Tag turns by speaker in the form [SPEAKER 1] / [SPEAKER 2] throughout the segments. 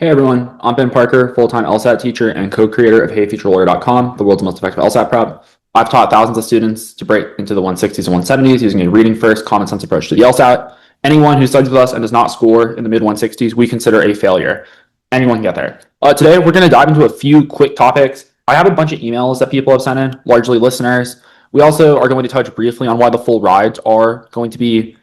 [SPEAKER 1] Hey everyone, I'm Ben Parker, full-time LSAT teacher and co-creator of HeyFutureLawyer.com, the world's most effective LSAT prep. I've taught thousands of students to break into the 160s and 170s using a reading first, common sense approach to the LSAT. Anyone who studies with us and does not score in the mid 160s, we consider a failure. Anyone can get there. Today, we're going to dive into a few quick topics. I have a bunch of emails that people have sent in, largely listeners. We also are going to touch briefly on why the full rides are going to be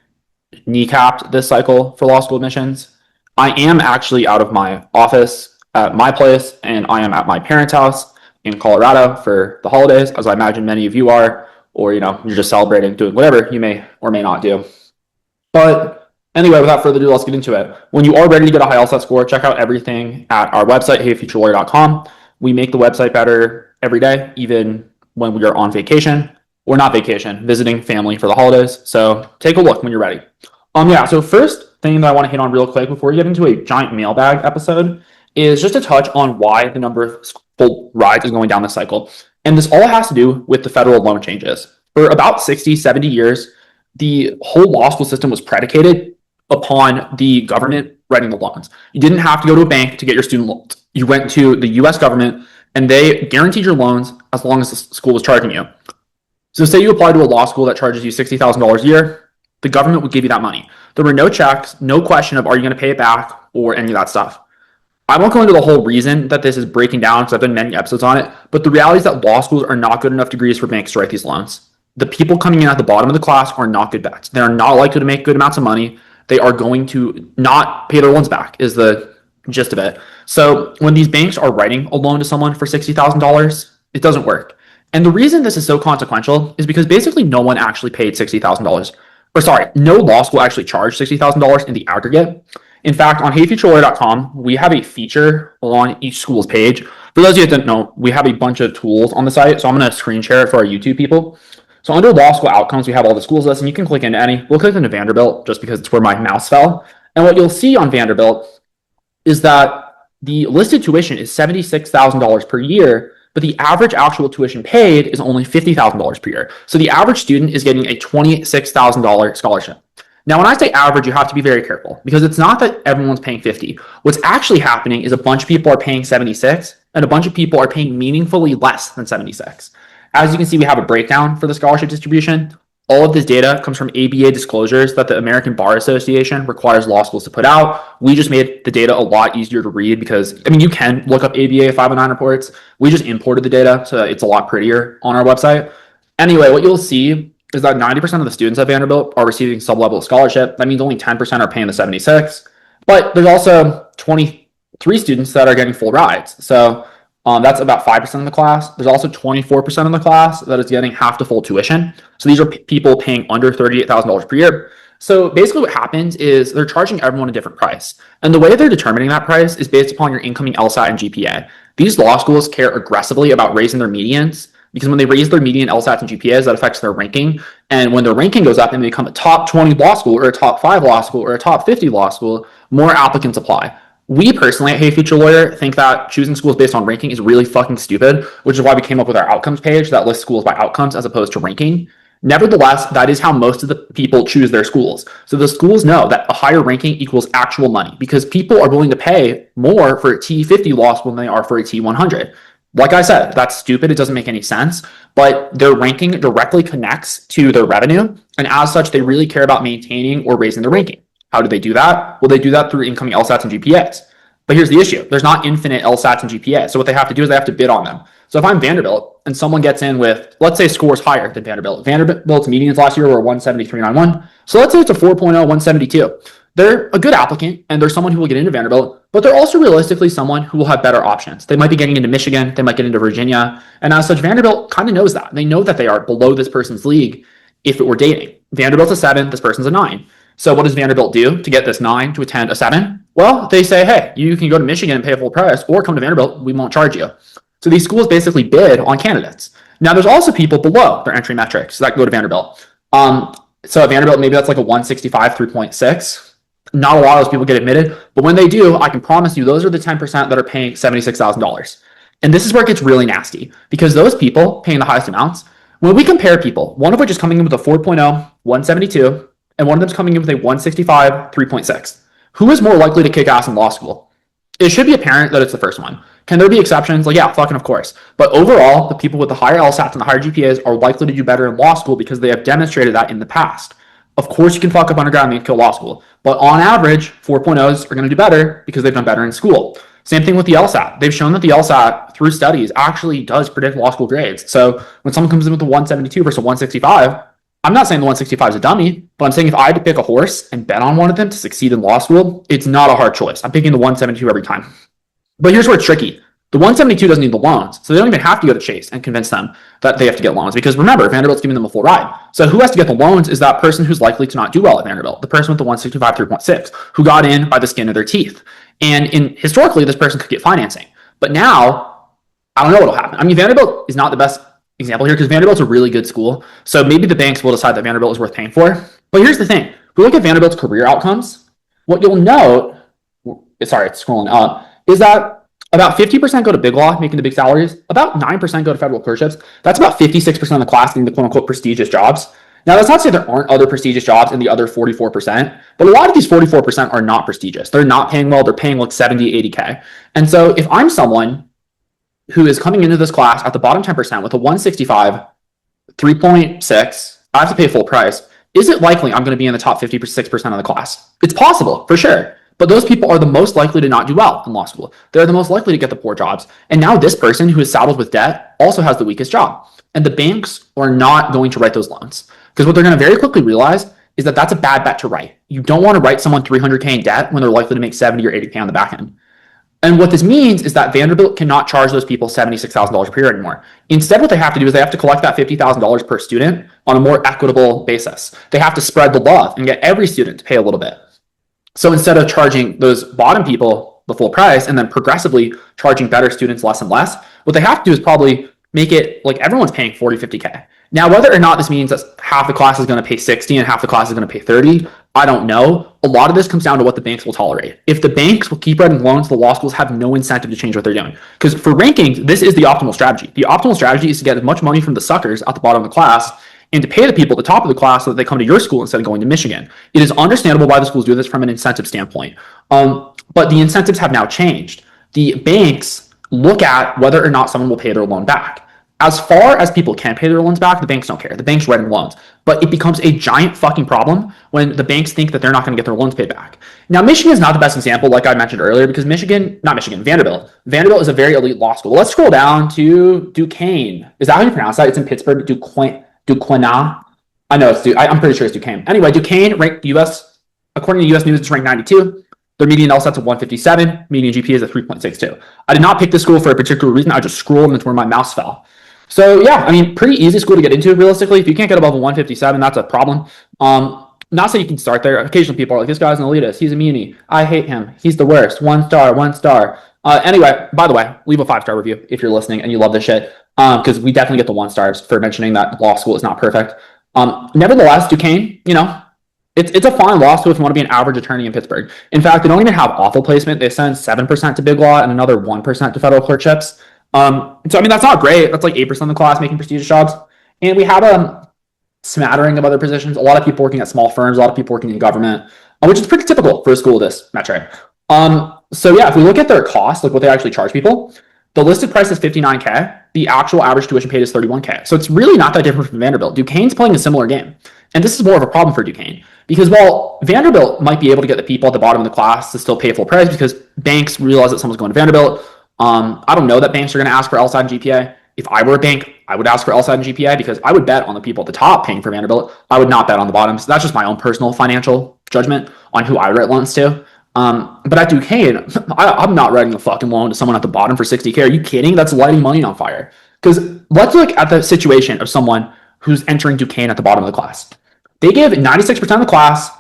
[SPEAKER 1] kneecapped this cycle for law school admissions. I am actually out of my office at my place, and I am at my parents' house in Colorado for the holidays, as I imagine many of you are, or you're just celebrating, doing whatever you may or may not do. But anyway, without further ado, let's get into it. When you are ready to get a high LSAT score, check out everything at our website, HeyFutureLawyer.com. We make the website better every day, even when we are on vacation, or not vacation, visiting family for the holidays. So take a look when you're ready. So first thing that I want to hit on real quick before we get into a giant mailbag episode is just to touch on why the number of full rides is going down this cycle. And this all has to do with the federal loan changes. For about 60, 70 years, the whole law school system was predicated upon the government writing the loans. You didn't have to go to a bank to get your student loans. You went to the US government and they guaranteed your loans as long as the school was charging you. So say you apply to a law school that charges you $60,000 a year, the government would give you that money. There were no checks, no question of are you going to pay it back or any of that stuff. I won't go into the whole reason that this is breaking down because I've done many episodes on it, but the reality is that law schools are not good enough degrees for banks to write these loans. The people coming in at the bottom of the class are not good bets. They are not likely to make good amounts of money. They are going to not pay their loans back is the gist of it. So when these banks are writing a loan to someone for $60,000, it doesn't work. And the reason this is so consequential is because basically no one actually paid $60,000. No law school actually charged $60,000 in the aggregate. In fact, on HeyFutureLawyer.com, we have a feature on each school's page. For those of you that don't know, we have a bunch of tools on the site, so I'm going to screen share it for our YouTube people. So under law school outcomes, we have all the schools list, and you can click into any. We'll click into Vanderbilt just because it's where my mouse fell. And what you'll see on Vanderbilt is that the listed tuition is $76,000 per year, but the average actual tuition paid is only $50,000 per year. So the average student is getting a $26,000 scholarship. Now, when I say average, you have to be very careful because it's not that everyone's paying 50. What's actually happening is a bunch of people are paying 76 and a bunch of people are paying meaningfully less than 76. As you can see, we have a breakdown for the scholarship distribution. All of this data comes from ABA disclosures that the American Bar Association requires law schools to put out. We just made the data a lot easier to read because, you can look up ABA 509 reports. We just imported the data, so it's a lot prettier on our website. Anyway, what you'll see is that 90% of the students at Vanderbilt are receiving sub-level scholarship. That means only 10% are paying the 76. But there's also 23 students that are getting full rides. So that's about 5% of the class. There's also 24% of the class that is getting half the full tuition. So these are people paying under $38,000 per year. So basically what happens is they're charging everyone a different price. And the way they're determining that price is based upon your incoming LSAT and GPA. These law schools care aggressively about raising their medians because when they raise their median LSATs and GPAs, that affects their ranking. And when their ranking goes up and they become a top 20 law school or a top 5 law school or a top 50 law school, more applicants apply. We personally at Hey Future Lawyer think that choosing schools based on ranking is really fucking stupid, which is why we came up with our outcomes page that lists schools by outcomes as opposed to ranking. Nevertheless, that is how most of the people choose their schools. So the schools know that a higher ranking equals actual money because people are willing to pay more for a T50 law school than they are for a T100. Like I said, that's stupid. It doesn't make any sense, but their ranking directly connects to their revenue. And as such, they really care about maintaining or raising their ranking. How do they do that? Well, they do that through incoming LSATs and GPAs. But here's the issue. There's not infinite LSATs and GPAs. So what they have to do is they have to bid on them. So if I'm Vanderbilt and someone gets in with, let's say, scores higher than Vanderbilt. Vanderbilt's medians last year were 173.91. So let's say it's a 4.0, 172. They're a good applicant and they're someone who will get into Vanderbilt, but they're also realistically someone who will have better options. They might be getting into Michigan. They might get into Virginia. And as such, Vanderbilt kind of knows that. They know that they are below this person's league if it were dating. Vanderbilt's a 7, this person's a 9. So what does Vanderbilt do to get this 9 to attend a 7? Well, they say, hey, you can go to Michigan and pay a full price or come to Vanderbilt. We won't charge you. So these schools basically bid on candidates. Now, there's also people below their entry metrics that go to Vanderbilt. So at Vanderbilt, maybe that's like a 165, 3.6. Not a lot of those people get admitted. But when they do, I can promise you those are the 10% that are paying $76,000. And this is where it gets really nasty because those people paying the highest amounts, when we compare people, one of which is coming in with a 4.0, 172, and one of them's coming in with a 165, 3.6. Who is more likely to kick ass in law school? it should be apparent that it's the first one. Can there be exceptions? Like, yeah, fucking of course. But overall, the people with the higher LSATs and the higher GPAs are likely to do better in law school because they have demonstrated that in the past. Of course, you can fuck up undergrad and kill law school. But on average, 4.0s are going to do better because they've done better in school. Same thing with the LSAT. They've shown that the LSAT, through studies, actually does predict law school grades. So when someone comes in with a 172 versus a 165, I'm not saying the 165 is a dummy, but I'm saying if I had to pick a horse and bet on one of them to succeed in law school, it's not a hard choice. I'm picking the 172 every time. But here's where it's tricky. The 172 doesn't need the loans, so they don't even have to go to Chase and convince them that they have to get loans because remember, Vanderbilt's giving them a full ride. So who has to get the loans is that person who's likely to not do well at Vanderbilt, the person with the 165 3.6, who got in by the skin of their teeth. And historically, this person could get financing. But now, I don't know what'll happen. I mean, Vanderbilt is not the best example here because Vanderbilt's a really good school. So maybe the banks will decide that Vanderbilt is worth paying for. But here's the thing. If we look at Vanderbilt's career outcomes, what you'll note, sorry, it's scrolling up, is that about 50% go to big law, making the big salaries. About 9% go to federal clerkships. That's about 56% of the class getting the quote-unquote prestigious jobs. Now, that's not to say there aren't other prestigious jobs in the other 44%, but a lot of these 44% are not prestigious. They're not paying well. They're paying like 70, 80K. And so if I'm someone who is coming into this class at the bottom 10% with a 165, 3.6, I have to pay full price. Is it likely I'm going to be in the top 56% of the class? It's possible, for sure. But those people are the most likely to not do well in law school. They're the most likely to get the poor jobs. And now this person who is saddled with debt also has the weakest job. And the banks are not going to write those loans. Because what they're going to very quickly realize is that that's a bad bet to write. You don't want to write someone 300K in debt when they're likely to make 70 or 80K on the back end. And what this means is that Vanderbilt cannot charge those people $76,000 per year anymore. Instead, what they have to do is they have to collect that $50,000 per student on a more equitable basis. They have to spread the love and get every student to pay a little bit. So instead of charging those bottom people the full price and then progressively charging better students less and less, what they have to do is probably make it like everyone's paying 40, 50K. Now, whether or not this means that half the class is going to pay 60 and half the class is going to pay 30, I don't know. A lot of this comes down to what the banks will tolerate. If the banks will keep writing loans, the law schools have no incentive to change what they're doing. Because for rankings, this is the optimal strategy. The optimal strategy is to get as much money from the suckers at the bottom of the class and to pay the people at the top of the class so that they come to your school instead of going to Michigan. It is understandable why the schools do this from an incentive standpoint. But the incentives have now changed. The banks look at whether or not someone will pay their loan back. As far as people can pay their loans back, the banks don't care. The banks writing loans. But it becomes a giant fucking problem when the banks think that they're not going to get their loans paid back. Now, Michigan is not the best example, like I mentioned earlier, because Vanderbilt. Vanderbilt is a very elite law school. Let's scroll down to Duquesne. Is that how you pronounce that? It's in Pittsburgh, Duquesne. I know I'm pretty sure it's Duquesne. Anyway, Duquesne ranked according to US News, it's ranked 92. Their median LSAT's a 157, median GPA is a 3.62. I did not pick this school for a particular reason. I just scrolled and it's where my mouse fell. So yeah, I mean, pretty easy school to get into realistically. If you can't get above a 157, that's a problem. Not saying you can start there. Occasionally people are like, this guy's an elitist. He's a meanie. I hate him. He's the worst. 1 star. Anyway, by the way, leave a 5-star review if you're listening and you love this shit. Because we definitely get the 1 stars for mentioning that law school is not perfect. Nevertheless, Duquesne, it's a fine law school if you want to be an average attorney in Pittsburgh. In fact, they don't even have awful placement. They send 7% to big law and another 1% to federal clerkships. So I mean, that's not great. That's like 8% of the class making prestigious jobs. And we have a smattering of other positions. A lot of people working at small firms, a lot of people working in government, which is pretty typical for a school of this metric. So yeah, if we look at their cost, like what they actually charge people, the listed price is $59K. The actual average tuition paid is $31K. So it's really not that different from Vanderbilt. Duquesne's playing a similar game. And this is more of a problem for Duquesne because while Vanderbilt might be able to get the people at the bottom of the class to still pay full price because banks realize that someone's going to Vanderbilt, I don't know that banks are going to ask for LSAT and GPA. If I were a bank, I would ask for LSAT and GPA because I would bet on the people at the top paying for Vanderbilt. I would not bet on the bottom. So that's just my own personal financial judgment on who I write loans to. But at Duquesne, I'm not writing a fucking loan to someone at the bottom for 60K. Are you kidding? That's lighting money on fire. Because let's look at the situation of someone who's entering Duquesne at the bottom of the class. They give 96% of the class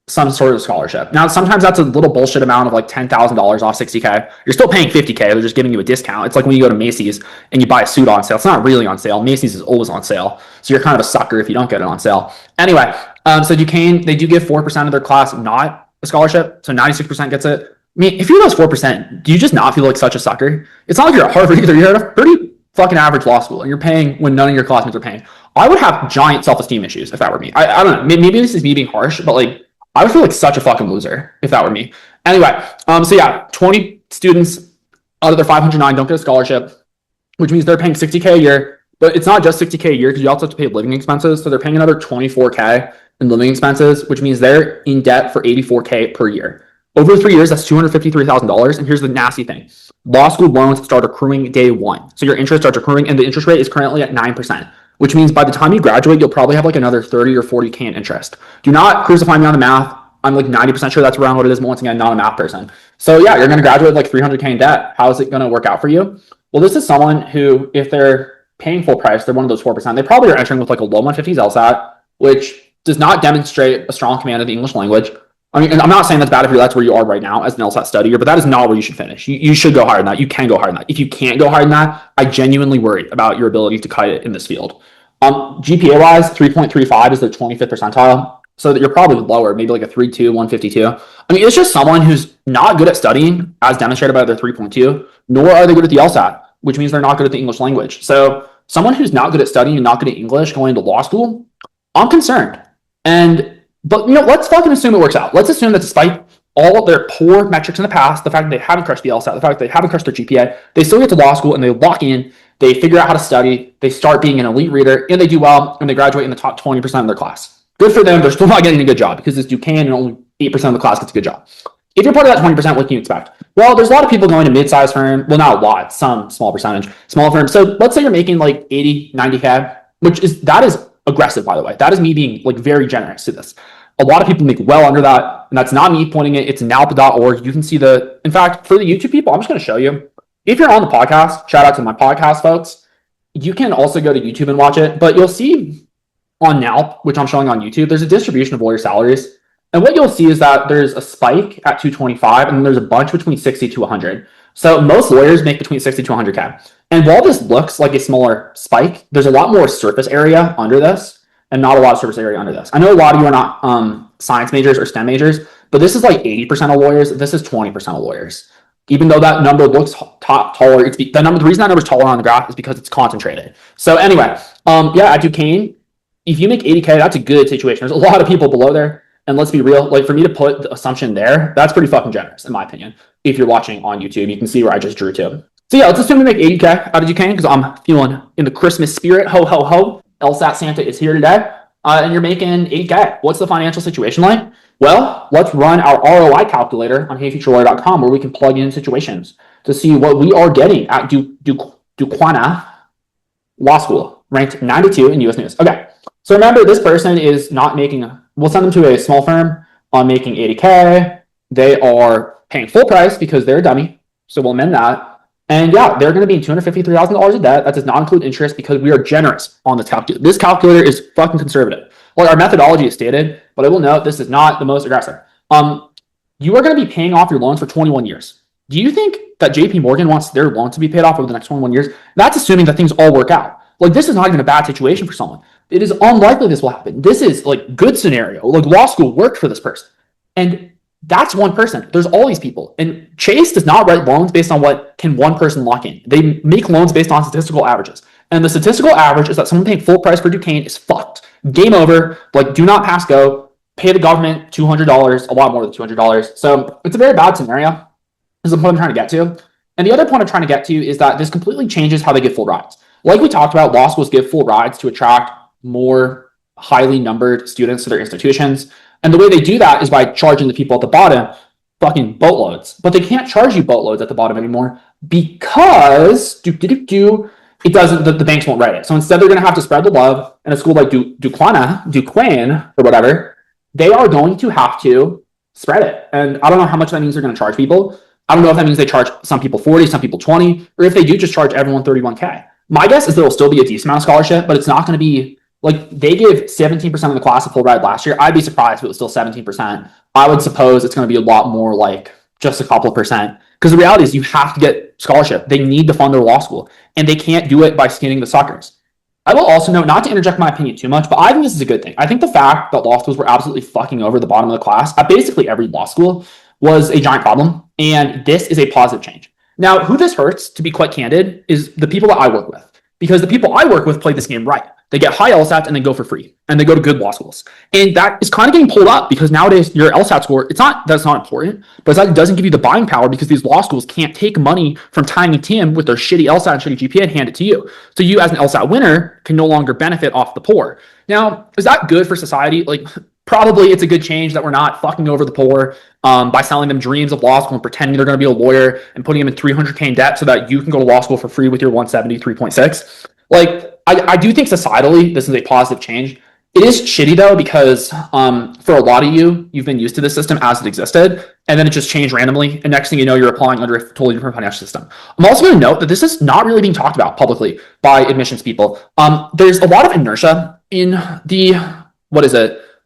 [SPEAKER 1] some sort of scholarship. Now, sometimes that's a little bullshit amount of like $10,000 off 60K. You're still paying 50K. They're just giving you a discount. It's like when you go to Macy's and you buy a suit on sale. It's not really on sale. Macy's is always on sale. So you're kind of a sucker if you don't get it on sale. Anyway, so Duquesne, they do give 4% of their class not a scholarship. So 96% gets it. I mean, if you're those 4%, do you just not feel like such a sucker? It's not like you're at Harvard either. You're at a pretty fucking average law school and you're paying when none of your classmates are paying. I would have giant self-esteem issues if that were me. I don't know. Maybe this is me being harsh, but like, I would feel like such a fucking loser if that were me. Anyway, so yeah, 20 students out of their 509 don't get a scholarship, which means they're paying $60K a year. But it's not just $60K a year because you also have to pay living expenses. So they're paying another $24K in living expenses, which means they're in debt for $84K per year. Over 3 years, that's $253,000. And here's the nasty thing. Law school loans start accruing day one. So your interest starts accruing, and the interest rate is currently at 9%, which means by the time you graduate, you'll probably have like another 30 or 40K in interest. Do not crucify me on the math. I'm like 90% sure that's around what it is, but once again, not a math person. So yeah, you're going to graduate with like 300K in debt. How is it going to work out for you? Well, this is someone who, if they're paying full price, they're one of those 4%. They probably are entering with like a low 150s LSAT, which does not demonstrate a strong command of the English language. I mean, and I'm not saying that's bad if that's where you are right now as an LSAT studier, but that is not where you should finish. You should go higher than that. You can go higher than that. If you can't go higher than that, I genuinely worry about your ability to cut it in this field. GPA wise, 3.35 is the 25th percentile. So that you're probably lower, maybe like a 3.2, 152. I mean, it's just someone who's not good at studying, as demonstrated by their 3.2, nor are they good at the LSAT, which means they're not good at the English language. So someone who's not good at studying and not good at English going into law school, I'm concerned. But let's fucking assume it works out. Let's assume that despite all of their poor metrics in the past, the fact that they haven't crushed the LSAT, the fact that they haven't crushed their GPA, they still get to law school and they lock in, they figure out how to study, they start being an elite reader, and they do well, and they graduate in the top 20% of their class. Good for them. They're still not getting a good job because it's Duquesne and only 8% of the class gets a good job. If you're part of that 20%, what can you expect? Well, there's a lot of people going to mid-sized firm. Well, not a lot, some small percentage, small firms. So let's say you're making like 80, 90K, that is aggressive, by the way. That is me being like very generous to this. A lot of people make well under that, and that's not me pointing it. It's nalpa.org. You can see in fact, for the YouTube people, I'm just going to show you. If you're on the podcast, shout out to my podcast folks. You can also go to YouTube and watch it, but you'll see on NALP, which I'm showing on YouTube, there's a distribution of lawyer salaries. And what you'll see is that there's a spike at 225, and then there's a bunch between 60 to 100. So most lawyers make between 60 to 100K. And while this looks like a smaller spike, there's a lot more surface area under this and not a lot of surface area under this. I know a lot of you are not science majors or STEM majors, but this is like 80% of lawyers. This is 20% of lawyers. Even though that number looks taller, the reason that number is taller on the graph is because it's concentrated. So anyway, at Duquesne, if you make 80K, that's a good situation. There's a lot of people below there. And let's be real, like for me to put the assumption there, that's pretty fucking generous, in my opinion. If you're watching on YouTube, you can see where I just drew to. So yeah, let's assume we make 80K out of Duquesne because I'm feeling in the Christmas spirit. Ho, ho, ho. LSAT Santa is here today. And you're making 8K. What's the financial situation like? Well, let's run our ROI calculator on heyfuturelawyer.com where we can plug in situations to see what we are getting at Duquesne Law School, ranked 92 in US News. Okay. So remember, this person is not we'll send them to a small firm on making 80K. They are paying full price because they're a dummy. So we'll amend that. And yeah, they're going to be in $253,000 of debt. That does not include interest because we are generous on this calculator. This calculator is fucking conservative. Well, our methodology is stated, but I will note this is not the most aggressive. You are going to be paying off your loans for 21 years. Do you think that JP Morgan wants their loan to be paid off over the next 21 years? That's assuming that things all work out. Like, this is not even a bad situation for someone. It is unlikely this will happen. This is like good scenario. Like, law school worked for this person. And that's one person. There's all these people. And Chase does not write loans based on what can one person lock in. They make loans based on statistical averages. And the statistical average is that someone paying full price for Duquesne is fucked. Game over. Like, do not pass go. Pay the government $200, a lot more than $200. So it's a very bad scenario. Is the point I'm trying to get to. And the other point I'm trying to get to is that this completely changes how they give full rides. Like we talked about, law schools give full rides to attract more highly numbered students to their institutions. And the way they do that is by charging the people at the bottom fucking boatloads. But they can't charge you boatloads at the bottom anymore because it doesn't, the banks won't write it. So instead they're going to have to spread the love. And a school like Duquesne or whatever, they are going to have to spread it. And I don't know how much that means they're going to charge people. I don't know if that means they charge some people 40, some people 20, or if they do just charge everyone 31K. My guess is there will still be a decent amount of scholarship, but it's not going to be like they give 17% of the class a full ride last year. I'd be surprised if it was still 17%. I would suppose it's going to be a lot more like just a couple of percent because the reality is you have to get scholarship. They need to fund their law school and they can't do it by skinning the suckers. I will also note, not to interject my opinion too much, but I think this is a good thing. I think the fact that law schools were absolutely fucking over the bottom of the class at basically every law school was a giant problem. And this is a positive change. Now, who this hurts, to be quite candid, is the people that I work with. Because the people I work with play this game right. they get high LSAT and then go for free and they go to good law schools. And that is kind of getting pulled up because nowadays your LSAT score, it's not that's not important, but it's that it doesn't give you the buying power because these law schools can't take money from Tiny Tim with their shitty LSAT and shitty GPA and hand it to you. So you as an LSAT winner can no longer benefit off the poor. Now, is that good for society? Like, probably it's a good change that we're not fucking over the poor by selling them dreams of law school and pretending they're going to be a lawyer and putting them in $300K in debt so that you can go to law school for free with your 173.6. Like, I do think societally this is a positive change. It is shitty though because for a lot of you've been used to the system as it existed, and then it just changed randomly, and next thing you know, you're applying under a totally different financial system. I'm also going to note that this is not really being talked about publicly by admissions people. There's a lot of inertia in the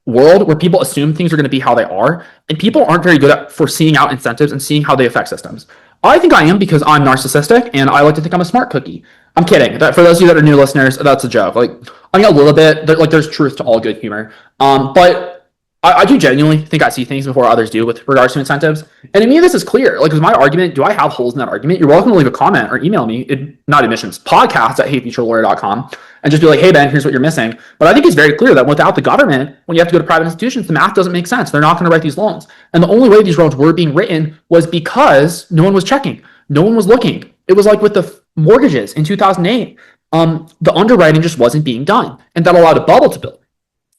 [SPEAKER 1] world where people assume things are going to be how they are, and people aren't very good at foreseeing out incentives and seeing how they affect systems. I think I am because I'm narcissistic and I like to think I'm a smart cookie. I'm kidding. For those of you that are new listeners, that's a joke. Like, I mean, a little bit. There's truth to all good humor. But I do genuinely think I see things before others do with regards to incentives. And to me, this is clear. Like, is my argument, do I have holes in that argument? You're welcome to leave a comment or email me, not admissions, podcast@heyfuturelawyer.com, and just be like, hey, Ben, here's what you're missing. But I think it's very clear that without the government, when you have to go to private institutions, the math doesn't make sense. They're not going to write these loans. And the only way these loans were being written was because no one was checking. No one was looking. It was like with the mortgages in 2008. The underwriting just wasn't being done. And that allowed a bubble to build.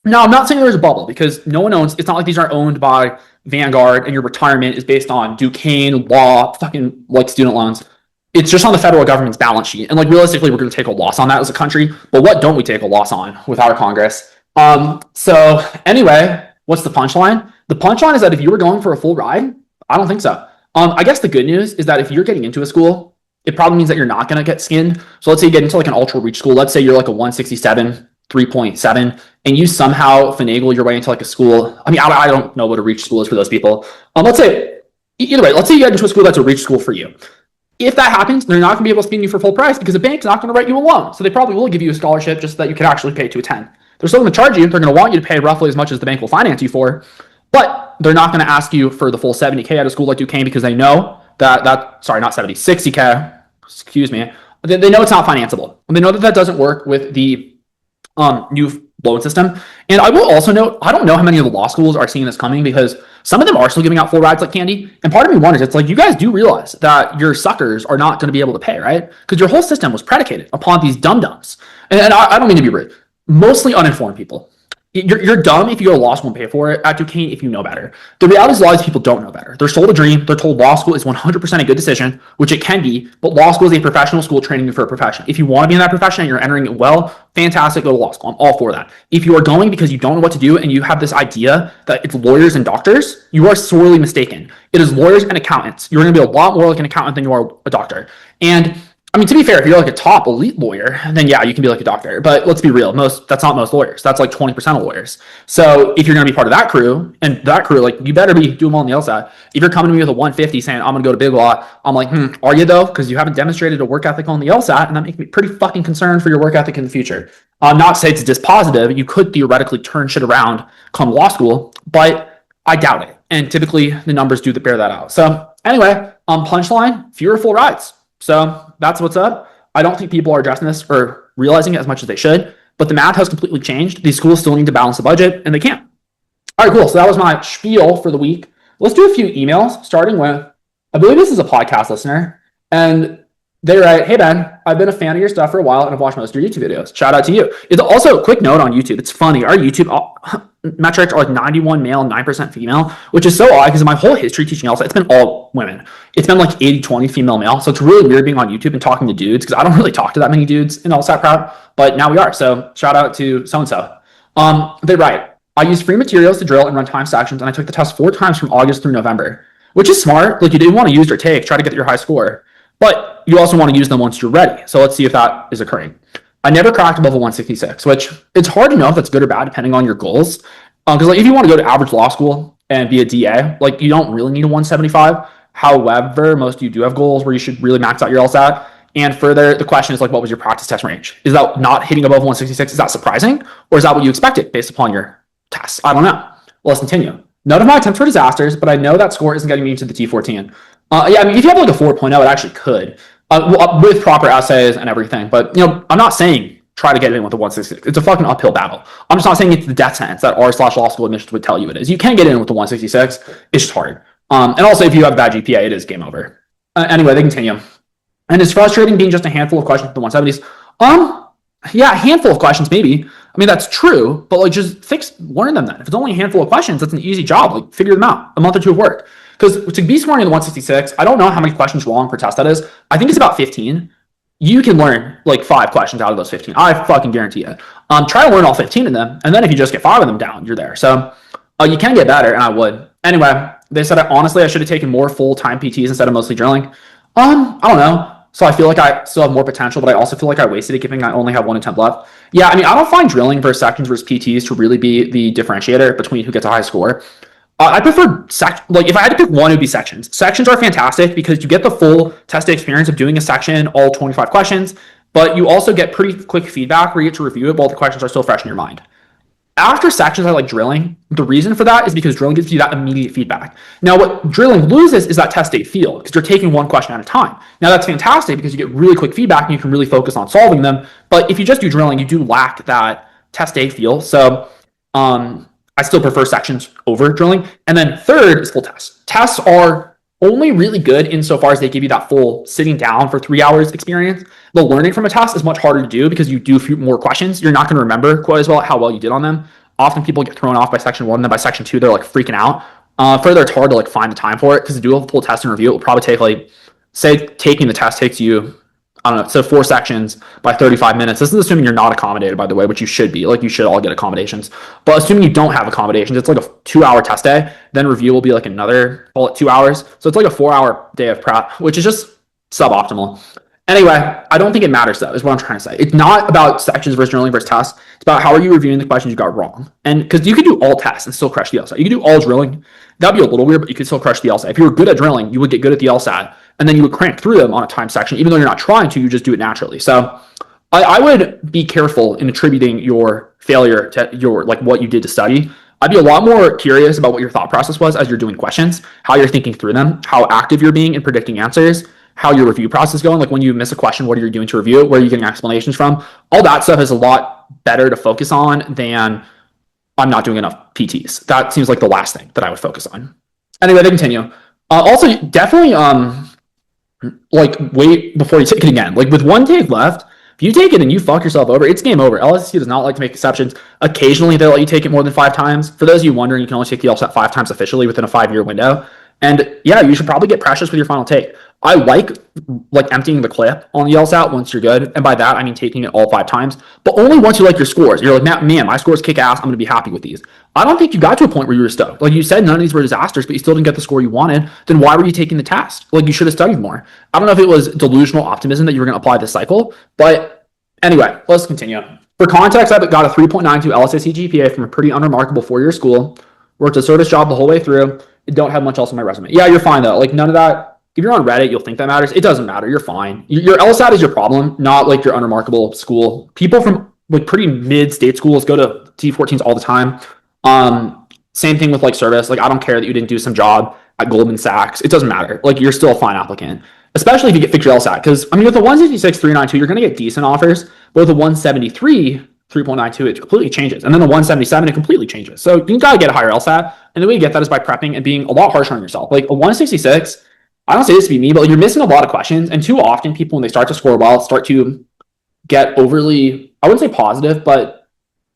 [SPEAKER 1] Now, I'm not saying there's a bubble because no one owns, it's not like these are owned by Vanguard and your retirement is based on Duquesne law, fucking like student loans. It's just on the federal government's balance sheet. And like realistically, we're going to take a loss on that as a country. But what don't we take a loss on with our Congress? So anyway, what's the punchline? The punchline is that if you were going for a full ride, I don't think so. I guess the good news is that if you're getting into a school, it probably means that you're not going to get skinned. So let's say you get into like an ultra reach school. Let's say you're like a 167, 3.7, and you somehow finagle your way into like a school. I mean, I don't know what a reach school is for those people. Let's say, either way, let's say you get into a school that's a reach school for you. If that happens, they're not going to be able to spin you for full price because the bank's not going to write you a loan. So they probably will give you a scholarship just so that you can actually pay to attend. They're still going to charge you. They're going to want you to pay roughly as much as the bank will finance you for, but they're not going to ask you for the full 70K at a school like Duquesne because they know that sorry, not 70, 60K, excuse me. They know it's not financeable. And they know that doesn't work with the new loan system. And I will also note, I don't know how many of the law schools are seeing this coming because some of them are still giving out full rides like candy. And part of me wonders, it's like, you guys do realize that your suckers are not going to be able to pay, right? Because your whole system was predicated upon these dum-dums. And I don't mean to be rude, mostly uninformed people. You're dumb if you go to law school and pay for it at Duquesne if you know better. The reality is a lot of these people don't know better. They're sold a dream. They're told law school is 100% a good decision, which it can be, but law school is a professional school training you for a profession. If you want to be in that profession and you're entering it well, fantastic, go to law school. I'm all for that. If you are going because you don't know what to do and you have this idea that it's lawyers and doctors, you are sorely mistaken. It is lawyers and accountants. You're going to be a lot more like an accountant than you are a doctor. And I mean, to be fair, if you're like a top elite lawyer, then yeah, you can be like a doctor. But let's be real, that's not most lawyers. That's like 20% of lawyers. So if you're going to be part of that crew, and that crew, like, you better be doing well on the LSAT. If you're coming to me with a 150 saying, I'm going to go to Big Law, I'm like, are you though? Because you haven't demonstrated a work ethic on the LSAT, and that makes me pretty fucking concerned for your work ethic in the future. Not to say it's dispositive. You could theoretically turn shit around come law school, but I doubt it. And typically the numbers do bear that out. So anyway, punchline, fewer full rides. So that's what's up. I don't think people are addressing this or realizing it as much as they should, but the math has completely changed. These schools still need to balance the budget, and they can't. All right, cool. So that was my spiel for the week. Let's do a few emails, starting with, I believe this is a podcast listener, and they write, hey, Ben, I've been a fan of your stuff for a while, and I've watched most of your YouTube videos. Shout out to you. It's also a quick note on YouTube. It's funny. Our YouTube metrics are like 91 male, 9% female, which is so odd because in my whole history teaching LSAT, it's been all women. It's been like 80-20 female male. So it's really weird being on YouTube and talking to dudes because I don't really talk to that many dudes in LSAT crowd, but now we are. So shout out to so-and-so. They write, I use free materials to drill and run time sections, and I took the test 4 times from August through November, which is smart. Like, you didn't want to use or take, try to get your high score, but you also want to use them once you're ready. So let's see if that is occurring. I never cracked above a 166, which it's hard to know if that's good or bad depending on your goals. Because like, if you want to go to average law school and be a DA, like, you don't really need a 175. However, most of you do have goals where you should really max out your LSAT. And further, the question is like, what was your practice test range? Is that not hitting above 166? Is that surprising? Or is that what you expected based upon your tests? I don't know. Well, let's continue. None of my attempts were disasters, but I know that score isn't getting me into the T14. Yeah, I mean, if you have like a 4.0, it actually could, with proper essays and everything. But, you know, I'm not saying try to get in with a 166. It's a fucking uphill battle. I'm just not saying it's the death sentence that r/law school admissions would tell you it is. You can get in with the 166. It's just hard. And also, if you have a bad GPA, it is game over. Anyway, they continue. And it's frustrating being just a handful of questions with the 170s. Yeah, a handful of questions, maybe. I mean, that's true, but like just learn them then. If it's only a handful of questions, that's an easy job. Like figure them out. A month or two of work. Because to be scoring in the 166, I don't know how many questions long per test that is. I think it's about 15. You can learn like 5 questions out of those 15. I fucking guarantee it. Try to learn all 15 of them, and then if you just get 5 of them down, you're there. So you can get better, and I would. Anyway, they said honestly I should have taken more full-time PTs instead of mostly drilling. I don't know. So I feel like I still have more potential, but I also feel like I wasted it given I only have 1 attempt left. Yeah, I mean, I don't find drilling versus sections versus PTs to really be the differentiator between who gets a high score. I prefer like if I had to pick one, it would be sections. Sections are fantastic because you get the full test experience of doing a section, all 25 questions, but you also get pretty quick feedback where you get to review it while the questions are still fresh in your mind. After sections, I like drilling. The reason for that is because drilling gives you that immediate feedback. Now, what drilling loses is that test date feel because you're taking one question at a time. Now, that's fantastic because you get really quick feedback and you can really focus on solving them. But if you just do drilling, you do lack that test date feel. So I still prefer sections over drilling. And then third is full tests. Tests are only really good insofar as they give you that full sitting down for 3 hours experience. The learning from a test is much harder to do because you do few more questions. You're not going to remember quite as well how well you did on them. Often people get thrown off by section 1, and then by section 2, they're like freaking out. Further, it's hard to like find the time for it because to do a full test and review, it will probably take like, say taking the test takes you, I don't know, so 4 sections by 35 minutes. This is assuming you're not accommodated, by the way, which you should be. Like, you should all get accommodations. But assuming you don't have accommodations, it's like a 2-hour test day. Then review will be like another, call it 2 hours. So it's like a 4-hour day of prep, which is just suboptimal. Anyway, I don't think it matters, though, is what I'm trying to say. It's not about sections versus drilling versus tests. It's about how are you reviewing the questions you got wrong. And because you could do all tests and still crush the LSAT. You could do all drilling. That'd be a little weird, but you could still crush the LSAT. If you were good at drilling, you would get good at the LSAT. And then you would crank through them on a time section. Even though you're not trying to, you just do it naturally. So I would be careful in attributing your failure to your like what you did to study. I'd be a lot more curious about what your thought process was as you're doing questions, how you're thinking through them, how active you're being in predicting answers, how your review process is going. Like when you miss a question, what are you doing to review it? Where are you getting explanations from? All that stuff is a lot better to focus on than I'm not doing enough PTs. That seems like the last thing that I would focus on. Anyway, they continue. Also, definitely like wait before you take it again. Like with 1 take left, if you take it and you fuck yourself over, it's game over. LSAT does not like to make exceptions. Occasionally, they let you take it more than 5 times. For those of you wondering, you can only take the LSAT 5 times officially within a 5-year window. And yeah, you should probably get precious with your final take. I like emptying the clip on the LSAT once you're good. And by that, I mean taking it all 5 times, but only once you like your scores. You're like, man, my scores kick ass. I'm going to be happy with these. I don't think you got to a point where you were stoked. Like you said, none of these were disasters, but you still didn't get the score you wanted. Then why were you taking the test? Like you should have studied more. I don't know if it was delusional optimism that you were going to apply this cycle, but anyway, let's continue. For context, I got a 3.92 LSAT GPA from a pretty unremarkable 4-year school. Worked a service job the whole way through. Don't have much else on my resume. Yeah, you're fine though. Like none of that. If you're on Reddit, you'll think that matters. It doesn't matter. You're fine. Your LSAT is your problem, not like your unremarkable school. People from like pretty mid-state schools go to T14s all the time. Same thing with like service. Like I don't care that you didn't do some job at Goldman Sachs. It doesn't matter. Like you're still a fine applicant, especially if you get fixed your LSAT. Because I mean, with the 166, 392, you're going to get decent offers. But with the 173, 3.92, it completely changes. And then the 177, it completely changes. So you got to get a higher LSAT. And the way you get that is by prepping and being a lot harsher on yourself. Like a 166, I don't say this to be me, but you're missing a lot of questions. And too often people, when they start to score well, start to get overly, I wouldn't say positive, but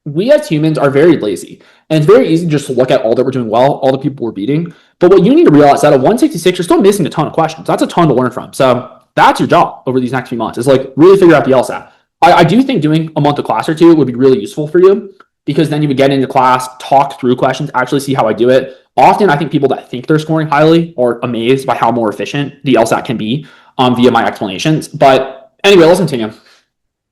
[SPEAKER 1] we as humans are very lazy. And it's very easy just to look at all that we're doing well, all the people we're beating. But what you need to realize is that at 166, you're still missing a ton of questions. That's a ton to learn from. So that's your job over these next few months is like really figure out the LSAT. I do think doing a month of class or 2 would be really useful for you because then you would get into class, talk through questions, actually see how I do it. Often, I think people that think they're scoring highly are amazed by how more efficient the LSAT can be via my explanations. But anyway, let's continue.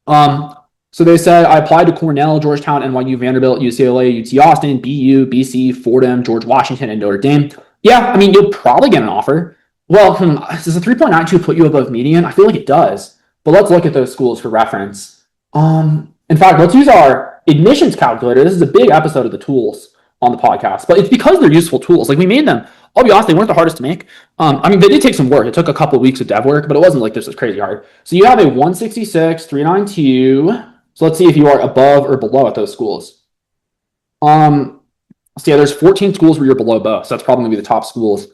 [SPEAKER 1] So they said I applied to Cornell, Georgetown, NYU, Vanderbilt, UCLA, UT Austin, BU, BC, Fordham, George Washington, and Notre Dame. Yeah, I mean, you'll probably get an offer. Well, does a 3.92 put you above median? I feel like it does. But let's look at those schools for reference. In fact, let's use our admissions calculator. This is a big episode of the tools on the podcast, but it's because they're useful tools. Like we made them, I'll be honest, they weren't the hardest to make. I mean, they did take some work. It took a couple of weeks of dev work, but it wasn't like this was crazy hard. So you have a 166, 392, So let's see if you are above or below at those schools. So yeah, there's 14 schools where you're below both. So that's probably gonna be the top schools.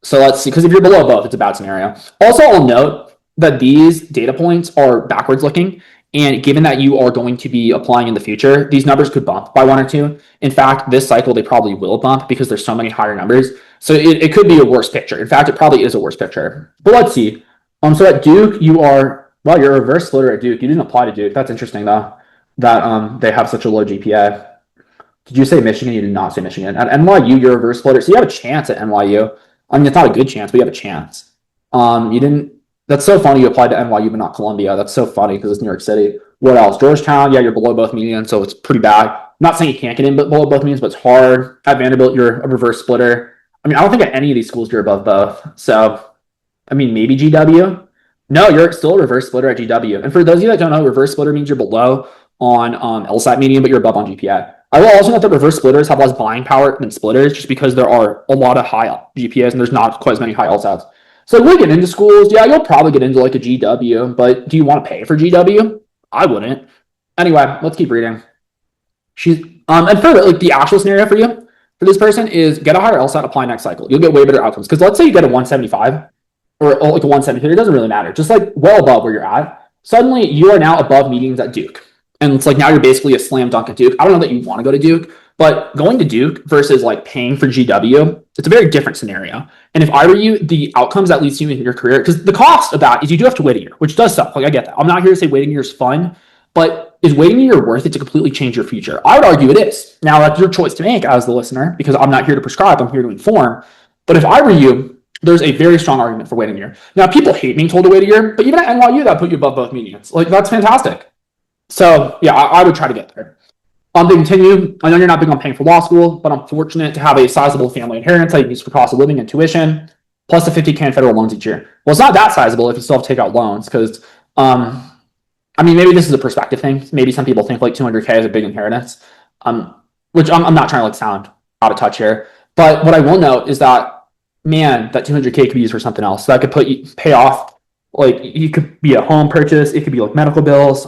[SPEAKER 1] So let's see, because if you're below both, it's a bad scenario. Also, I'll note that these data points are backwards looking. And given that you are going to be applying in the future, these numbers could bump by 1 or 2. In fact, this cycle, they probably will bump because there's so many higher numbers. So it could be a worse picture. In fact, it probably is a worse picture. But let's see. So at Duke, well, you're a reverse splitter at Duke. You didn't apply to Duke. That's interesting, though, that they have such a low GPA. Did you say Michigan? You did not say Michigan. At NYU, you're a reverse splitter. So you have a chance at NYU. I mean, it's not a good chance, but you have a chance. You didn't. That's so funny you applied to NYU, but not Columbia. That's so funny because it's New York City. What else? Georgetown, yeah, you're below both medians, so it's pretty bad. I'm not saying you can't get in below both medians, but it's hard. At Vanderbilt, you're a reverse splitter. I mean, I don't think at any of these schools you're above both. So, I mean, maybe GW. No, you're still a reverse splitter at GW. And for those of you that don't know, reverse splitter means you're below on LSAT median, but you're above on GPA. I will also note that reverse splitters have less buying power than splitters just because there are a lot of high GPAs and there's not quite as many high LSATs. So we get into schools, yeah, you'll probably get into like a GW, but do you want to pay for GW? I wouldn't. Anyway, let's keep reading. And for like the actual scenario for you, for this person is get a higher LSAT, apply next cycle. You'll get way better outcomes. Because let's say you get a 175 or like a 173, it doesn't really matter. Just like well above where you're at. Suddenly you are now above medians at Duke. And it's like now you're basically a slam dunk at Duke. I don't know that you want to go to Duke, but going to Duke versus like paying for GW, it's a very different scenario. And if I were you, the outcomes that leads to you in your career, because the cost of that is you do have to wait a year, which does suck. Like I get that. I'm not here to say waiting a year is fun, but is waiting a year worth it to completely change your future? I would argue it is. Now that's your choice to make as the listener, because I'm not here to prescribe, I'm here to inform. But if I were you, there's a very strong argument for waiting a year. Now people hate being told to wait a year, but even at NYU, that put you above both medians. Like that's fantastic. So yeah, I would try to get there. To continue, I know you're not big on paying for law school, but I'm fortunate to have a sizable family inheritance I use for cost of living and tuition, plus the $50K in federal loans each year. Well, it's not that sizable if you still have to take out loans, because I mean, maybe this is a perspective thing. Maybe some people think like 200K is a big inheritance, which I'm not trying to like sound out of touch here. But what I will note is that, man, that 200K could be used for something else. So that could pay off, like it could be a home purchase. It could be like medical bills,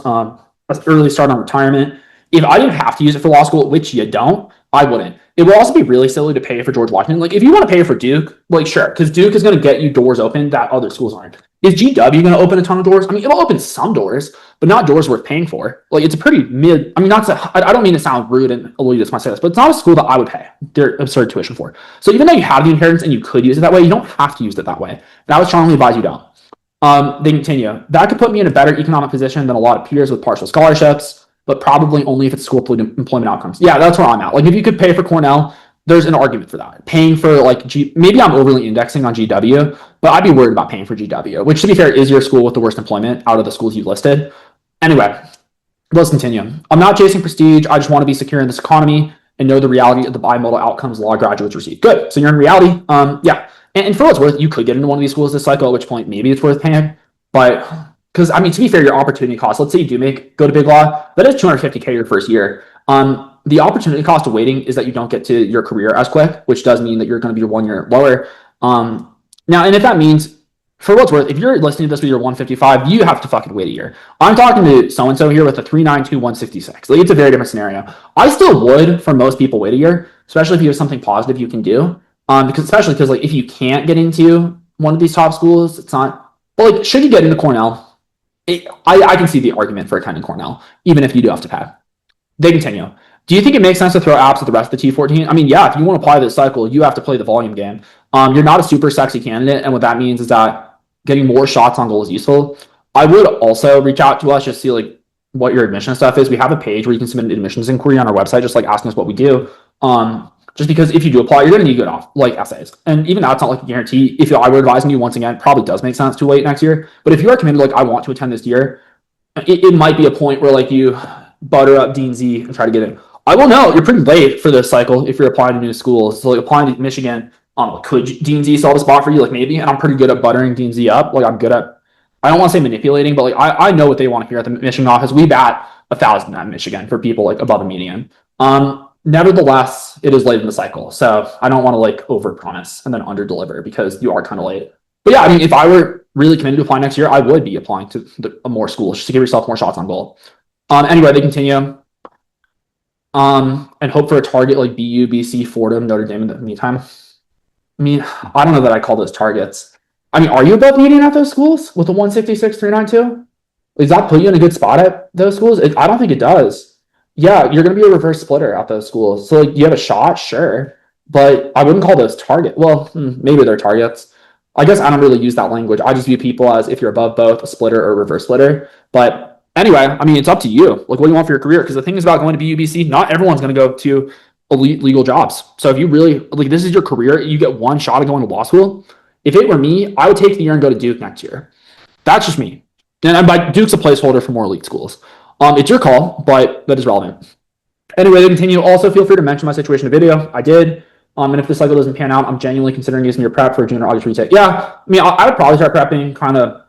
[SPEAKER 1] early start on retirement. If I didn't have to use it for law school, which you don't, I wouldn't. It would also be really silly to pay for George Washington. Like if you want to pay for Duke, like sure, because Duke is going to get you doors open that other schools aren't. Is GW going to open a ton of doors? I mean, it'll open some doors, but not doors worth paying for. Like it's a pretty mid. I mean, I don't mean to sound rude and elitist when I say this, but it's not a school that I would pay their absurd tuition for. So even though you have the inheritance and you could use it that way, you don't have to use it that way. And I would strongly advise you don't. They continue. That could put me in a better economic position than a lot of peers with partial scholarships, but probably only if it's school employment outcomes. Yeah, that's where I'm at. Like if you could pay for Cornell, there's an argument for that. Paying for like maybe I'm overly indexing on GW, but I'd be worried about paying for GW, which to be fair is your school with the worst employment out of the schools you listed. Anyway, let's continue. I'm not chasing prestige. I just want to be secure in this economy and know the reality of the bimodal outcomes law graduates receive. Good. So you're in reality. Yeah. And for what it's worth, you could get into one of these schools this cycle, at which point maybe it's worth paying. But because I mean, to be fair, your opportunity cost, let's say you do go to big law, that is $250K your first year. The opportunity cost of waiting is that you don't get to your career as quick, which does mean that you're going to be 1 year lower. Now, and if that means, for what it's worth, if you're listening to this with your 155, you have to fucking wait a year. I'm talking to so-and-so here with a 392, 166. Like, it's a very different scenario. I still would, for most people, wait a year, especially if you have something positive you can do. Especially because like if you can't get into one of these top schools, it's not. But like, should you get into Cornell? I can see the argument for attending Cornell, even if you do have to pay. They continue. Do you think it makes sense to throw apps at the rest of the T14? I mean, yeah, if you want to apply this cycle, you have to play the volume game. You're not a super sexy candidate, and what that means is that getting more shots on goal is useful. I would also reach out to us, just see like what your admission stuff is. We have a page where you can submit an admissions inquiry on our website, just like asking us what we do. Just because if you do apply, you're going to need good off like essays. And even that's not like a guarantee. If I were advising you once again, probably does make sense to wait next year. But if you are committed, like I want to attend this year, it might be a point where like you butter up Dean Z and try to get in. I will know you're pretty late for this cycle if you're applying to new schools. So like applying to Michigan, could Dean Z solve a spot for you? Like maybe, and I'm pretty good at buttering Dean Z up. Like I'm good at, I don't want to say manipulating, but like I know what they want to hear at the Michigan office. We bat 1,000 at Michigan for people like above a median. Nevertheless, it is late in the cycle, so I don't want to like overpromise and then underdeliver because you are kind of late. But yeah, I mean, if I were really committed to apply next year, I would be applying to more schools just to give yourself more shots on goal. Anyway, they continue. And hope for a target like BU, BC, Fordham, Notre Dame in the meantime. I mean, I don't know that I call those targets. I mean, are you above median at those schools with the 166, 392? Does that put you in a good spot at those schools? I don't think it does. Yeah, you're going to be a reverse splitter at those schools. So, like, you have a shot, sure. But I wouldn't call those target. Well, maybe they're targets. I guess I don't really use that language. I just view people as if you're above both a splitter or a reverse splitter. But anyway, I mean, it's up to you. Like, what do you want for your career? Because the thing is about going to BUBC, not everyone's going to go to elite legal jobs. So if you really, like, this is your career, you get one shot at going to law school. If it were me, I would take the year and go to Duke next year. That's just me. And by Duke's a placeholder for more elite schools. It's your call, but that is relevant. Anyway, they continue. Also, feel free to mention my situation in a video. I did. And if this cycle doesn't pan out, I'm genuinely considering using your prep for a June or August retake. Yeah, I mean, I would probably start prepping kind of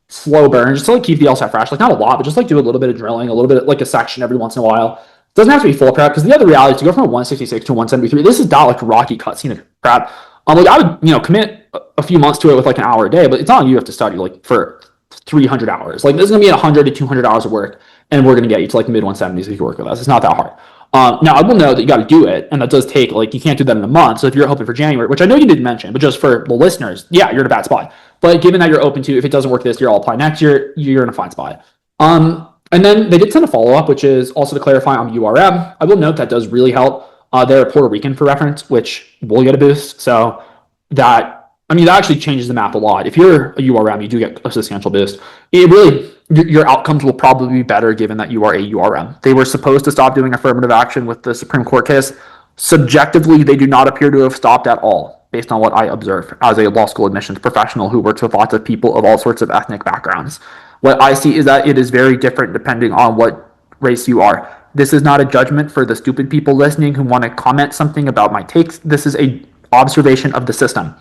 [SPEAKER 1] slow burn, just to like keep the LSAT fresh. Like not a lot, but just like do a little bit of drilling, a little bit like a section every once in a while. Doesn't have to be full prep because the other reality is to go from a 166 to a 173. This is not like a rocky cutscene prep. Like I would, commit a few months to it with like an hour a day, but it's not you have to study like for 300 hours. Like this is gonna be 100 to 200 hours of work, and we're gonna get you to like the mid 170s if you work with us. It's not that hard. Now I will know that you got to do it, and that does take like you can't do that in a month. So if you're hoping for January, which I know you didn't mention, but just for the listeners, yeah, you're in a bad spot. But given that you're open to, if it doesn't work this year, I'll apply next year. You're in a fine spot. And then they did send a follow up, which is also to clarify on URM. I will note that does really help. They're Puerto Rican for reference, which will get a boost. So that actually changes the map a lot. If you're a URM, you do get a substantial boost. It really, your outcomes will probably be better given that you are a URM. They were supposed to stop doing affirmative action with the Supreme Court case. Subjectively, they do not appear to have stopped at all, based on what I observe as a law school admissions professional who works with lots of people of all sorts of ethnic backgrounds. What I see is that it is very different depending on what race you are. This is not a judgment for the stupid people listening who want to comment something about my takes. This is a observation of the system.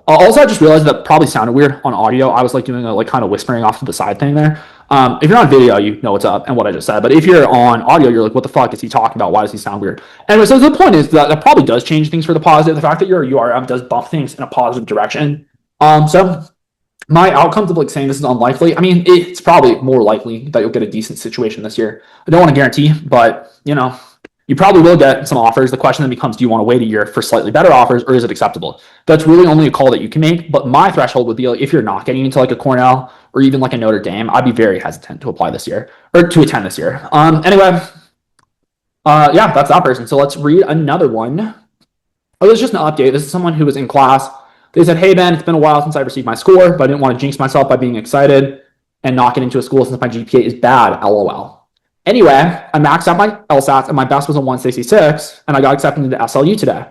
[SPEAKER 1] Also, I just realized that probably sounded weird on audio. I was like doing a like kind of whispering off to the side thing there. If you're on video, you know what's up and what I just said. But if you're on audio, you're like, what the fuck is he talking about? Why does he sound weird? Anyway, so the point is that probably does change things for the positive. The fact that you're a URM does bump things in a positive direction. So my outcomes of like saying this is unlikely, I mean, it's probably more likely that you'll get a decent situation this year. I don't want to guarantee, but you probably will get some offers. The question then becomes, do you want to wait a year for slightly better offers, or is it acceptable? That's really only a call that you can make. But my threshold would be like, if you're not getting into like a Cornell or even like a Notre Dame, I'd be very hesitant to apply this year or to attend this year. Anyway, yeah, that's that person. So let's read another one. Oh, this is just an update. This is someone who was in class. They said, hey, Ben, it's been a while since I received my score, but I didn't want to jinx myself by being excited and not get into a school since my GPA is bad, LOL. Anyway, I maxed out my LSATs and my best was a 166, and I got accepted into SLU today.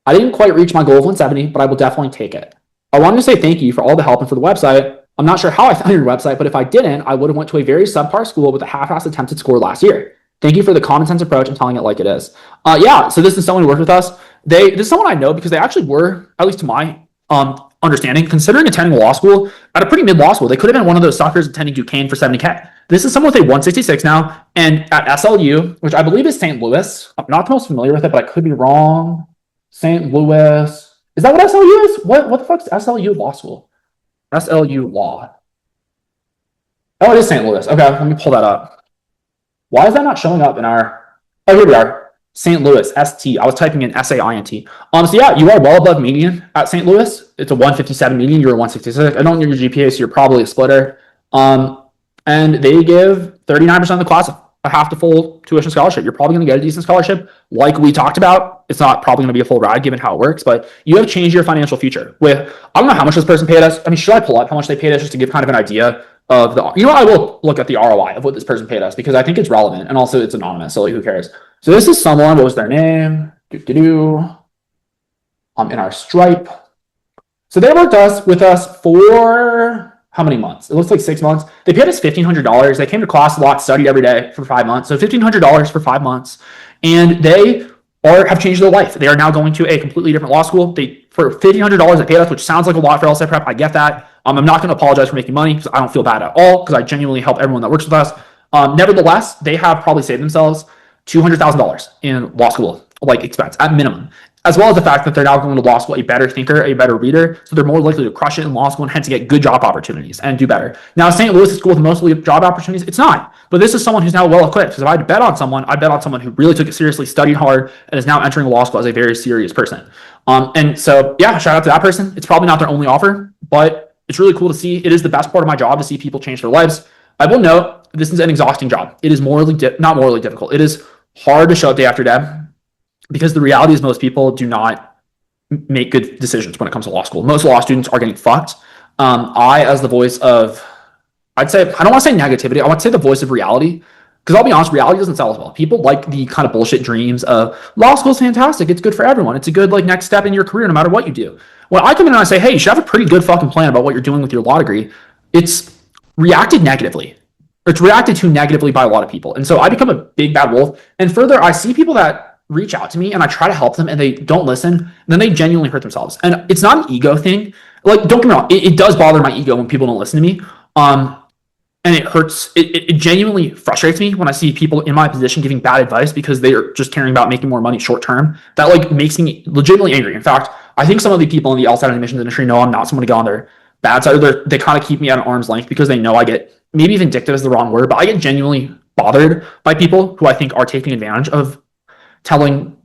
[SPEAKER 1] I didn't quite reach my goal of 170, but I will definitely take it. I wanted to say thank you for all the help and for the website. I'm not sure how I found your website, but if I didn't, I would have went to a very subpar school with a half-assed attempted score last year. Thank you for the common sense approach and telling it like it is. Yeah, so this is someone who worked with us. This is someone I know because they actually were, at least to my understanding, considering attending law school at a pretty mid law school. They could have been one of those suckers attending Duquesne for 70K. This is someone with a 166 now, and at SLU, which I believe is St. Louis. I'm not the most familiar with it, but I could be wrong. St. Louis. Is that what SLU is? What the fuck's SLU law school? SLU law. Oh, it is St. Louis. Okay, let me pull that up. Why is that not showing up in our... Oh, here we are. St. Louis, ST. I was typing in SAINT. So yeah, you are well above median at St. Louis. It's a 157 median. You're a 166. I don't know your GPA, so you're probably a splitter. And they give 39% of the class a half to full tuition scholarship. You're probably going to get a decent scholarship. Like we talked about, it's not probably going to be a full ride given how it works, but you have changed your financial future. I don't know how much this person paid us. I mean, should I pull up how much they paid us just to give kind of an idea of I will look at the ROI of what this person paid us because I think it's relevant, and also it's anonymous, so like, who cares? So this is someone, what was their name? In our Stripe. So they worked with us for how many months? It looks like 6 months. They paid us $1,500. They came to class a lot, studied every day for 5 months. So $1,500 for 5 months. And they have changed their life. They are now going to a completely different law school. For $1,500 they paid us, which sounds like a lot for LSAT prep. I get that. I'm not going to apologize for making money because I don't feel bad at all because I genuinely help everyone that works with us. Nevertheless, they have probably saved themselves $200,000 in law school, like expense at minimum. as well as the fact that they're now going to law school a better thinker, a better reader, so they're more likely to crush it in law school and hence get good job opportunities and do better. Now, St. Louis is school with mostly job opportunities. It's not, but this is someone who's now well equipped. Because if I had to bet on someone, I'd bet on someone who really took it seriously, studied hard, and is now entering law school as a very serious person. And so, yeah, shout out to that person. It's probably not their only offer, but it's really cool to see. It is the best part of my job to see people change their lives. I will note this is an exhausting job. It is not morally difficult. It is hard to show up day after day because the reality is most people do not make good decisions when it comes to law school. Most law students are getting fucked. I, as the voice of, I'd say, I don't want to say negativity. I want to say the voice of reality. Because I'll be honest, reality doesn't sell as well. People like the kind of bullshit dreams of law school is fantastic. It's good for everyone. It's a good next step in your career, no matter what you do. When I come in and I say, hey, you should have a pretty good fucking plan about what you're doing with your law degree, it's reacted negatively. It's reacted to negatively by a lot of people. And so I become a big bad wolf. And further, I see people that reach out to me and I try to help them and they don't listen, and then they genuinely hurt themselves. And it's not an ego thing. Don't get me wrong, it does bother my ego when people don't listen to me. And it hurts. It genuinely frustrates me when I see people in my position giving bad advice because they are just caring about making more money short term. That makes me legitimately angry. In fact, I think some of the people in the LSAT and admissions industry know I'm not someone to get on their bad side. They kind of keep me at an arm's length because they know I get, maybe vindictive is the wrong word, but I get genuinely bothered by people who I think are taking advantage of telling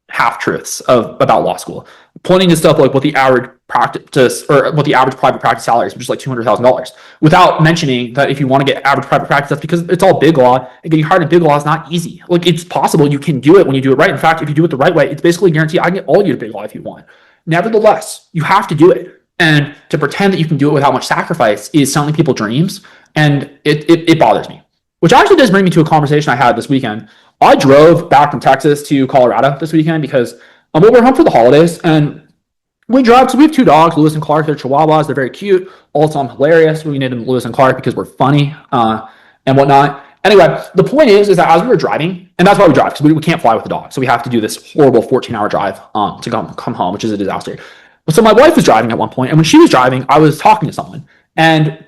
[SPEAKER 1] half-truths about law school, pointing to stuff like what the average practice or what the average private practice salary is, which is like $200,000, without mentioning that if you want to get average private practice, that's because it's all big law, and getting hired in big law is not easy. It's possible. You can do it when you do it right. In fact, if you do it the right way, it's basically guaranteed I can get all of you to big law if you want. Nevertheless, you have to do it. And to pretend that you can do it without much sacrifice is selling people dreams, and it bothers me. Which actually does bring me to a conversation I had this weekend. I drove back from Texas to Colorado this weekend because we were home for the holidays, and we drive. So we have two dogs, Lewis and Clark. They're Chihuahuas. They're very cute. Also, I'm hilarious. We named them Lewis and Clark because we're funny and whatnot. Anyway, the point is that as we were driving, and that's why we drive, because we can't fly with the dog. So we have to do this horrible 14-hour drive to come home, which is a disaster. But so my wife was driving at one point, and when she was driving, I was talking to someone. And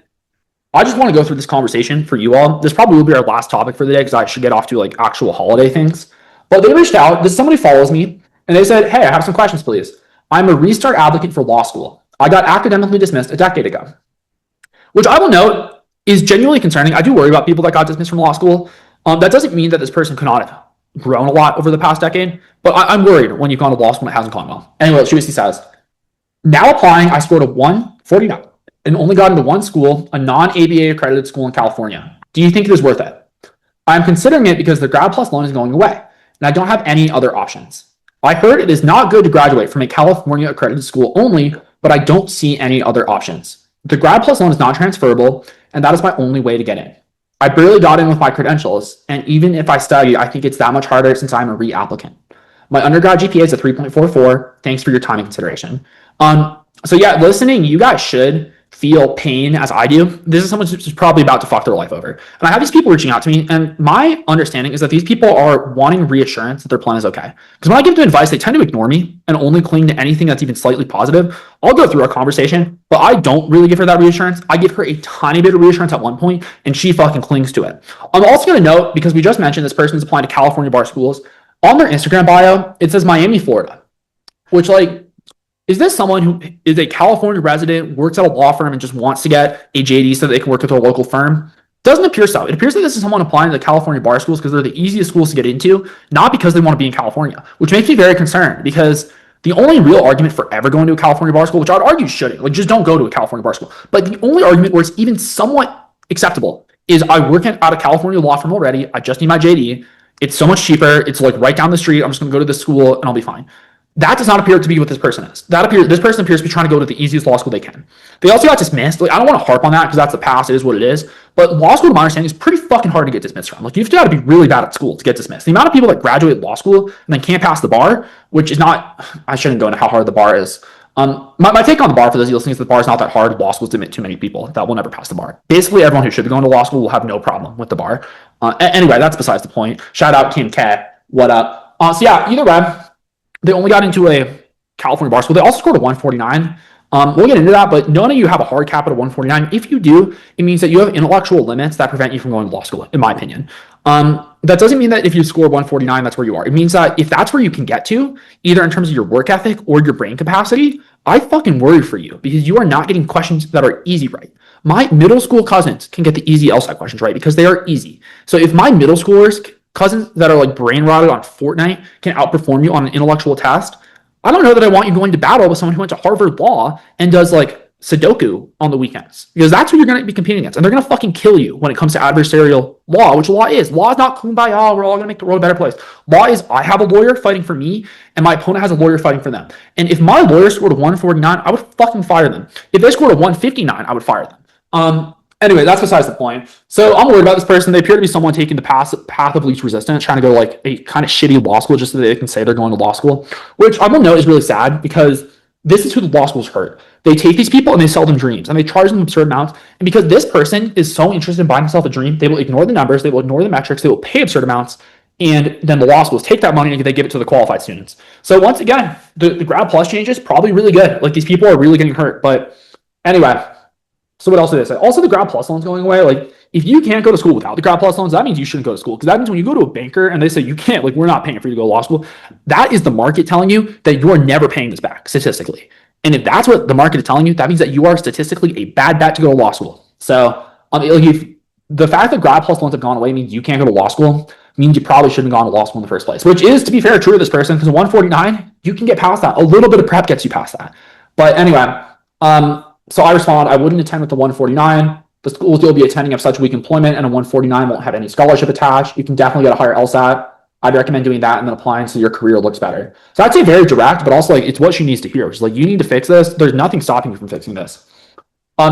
[SPEAKER 1] I just want to go through this conversation for you all. This probably will be our last topic for the day because I should get off to actual holiday things. But they reached out. Somebody follows me, and they said, hey, I have some questions, please. I'm a restart applicant for law school. I got academically dismissed a decade ago, which I will note is genuinely concerning. I do worry about people that got dismissed from law school. That doesn't mean that this person could not have grown a lot over the past decade, but I'm worried when you've gone to law school and it hasn't gone well. Anyway, she says, now applying, I scored a 149 and only got into one school, a non-ABA accredited school in California. Do you think it is worth it? I'm considering it because the Grad Plus loan is going away, and I don't have any other options. I heard it is not good to graduate from a California accredited school only, but I don't see any other options. The Grad Plus loan is not transferable, and that is my only way to get in. I barely got in with my credentials, and even if I study, I think it's that much harder since I'm a re-applicant. My undergrad GPA is a 3.44. Thanks for your time and consideration. So yeah, listening, you guys should feel pain as I do. This is someone who's probably about to fuck their life over. And I have these people reaching out to me, and my understanding is that these people are wanting reassurance that their plan is okay. Because when I give them advice, they tend to ignore me and only cling to anything that's even slightly positive. I'll go through our conversation, but I don't really give her that reassurance. I give her a tiny bit of reassurance at one point, and she fucking clings to it. I'm also going to note, because we just mentioned this person is applying to California bar schools, on their Instagram bio, it says Miami, Florida, which is this someone who is a California resident, works at a law firm, and just wants to get a JD so that they can work with a local firm? Doesn't appear so. It appears that this is someone applying to the California bar schools because they're the easiest schools to get into, not because they want to be in California, which makes me very concerned because the only real argument for ever going to a California bar school, which I would argue shouldn't, just don't go to a California bar school, but the only argument where it's even somewhat acceptable is I work at a California law firm already. I just need my JD. It's so much cheaper. It's right down the street. I'm just going to go to this school and I'll be fine. That does not appear to be what this person is. This person appears to be trying to go to the easiest law school they can. They also got dismissed. I don't want to harp on that because that's the past. It is what it is. But law school, to my understanding, is pretty fucking hard to get dismissed from. You have to be really bad at school to get dismissed. The amount of people that graduate law school and then can't pass the bar, which is not, I shouldn't go into how hard the bar is. My take on the bar for those listening is the bar is not that hard. Law schools admit too many people that will never pass the bar. Basically, everyone who should be going to law school will have no problem with the bar. Anyway, that's besides the point. Shout out Kim K. What up? So yeah, either way, they only got into a California bar school. They also scored a 149. We'll get into that, but none of you have a hard cap at a 149. If you do, it means that you have intellectual limits that prevent you from going to law school, in my opinion. That doesn't mean that if you score 149, that's where you are. It means that if that's where you can get to, either in terms of your work ethic or your brain capacity, I fucking worry for you because you are not getting questions that are easy right. My middle school cousins can get the easy LSAT questions right because they are easy. So if my middle schoolers, cousins that are like brain rotted on Fortnite can outperform you on an intellectual test, I don't know that I want you going to battle with someone who went to Harvard Law and does like Sudoku on the weekends, because that's who you're going to be competing against. And they're going to fucking kill you when it comes to adversarial law, which law is. Law is not kumbaya, we're all going to make the world a better place. Law is I have a lawyer fighting for me and my opponent has a lawyer fighting for them. And if my lawyer scored a 149, I would fucking fire them. If they scored a 159, I would fire them. Anyway, that's besides the point. So I'm worried about this person. They appear to be someone taking the path of least resistance, trying to go like a kind of shitty law school just so that they can say they're going to law school, which I will note is really sad because this is who the law schools hurt. They take these people and they sell them dreams and they charge them absurd amounts. And because this person is so interested in buying himself a dream, they will ignore the numbers, they will ignore the metrics, they will pay absurd amounts. And then the law schools take that money and they give it to the qualified students. So once again, the grad plus change is probably really good. Like these people are really getting hurt. But anyway, so what else did I say? Also, the grad plus loans going away. Like if you can't go to school without the grad plus loans, that means you shouldn't go to school. Because that means when you go to a banker and they say you can't, like we're not paying for you to go to law school, that is the market telling you that you are never paying this back statistically. And if that's what the market is telling you, that means that you are statistically a bad bet to go to law school. So if the fact that grad plus loans have gone away means you can't go to law school, means you probably shouldn't have gone to law school in the first place, which is, to be fair, true of this person, because 149, you can get past that. A little bit of prep gets you past that. But anyway, so I respond, I wouldn't attend with the 149. The schools you'll be attending have such weak employment, and a 149 won't have any scholarship attached. You can definitely get a higher LSAT. I'd recommend doing that and then applying so your career looks better. So I'd say very direct, but also like it's what she needs to hear, which is like, you need to fix this. There's nothing stopping you from fixing this.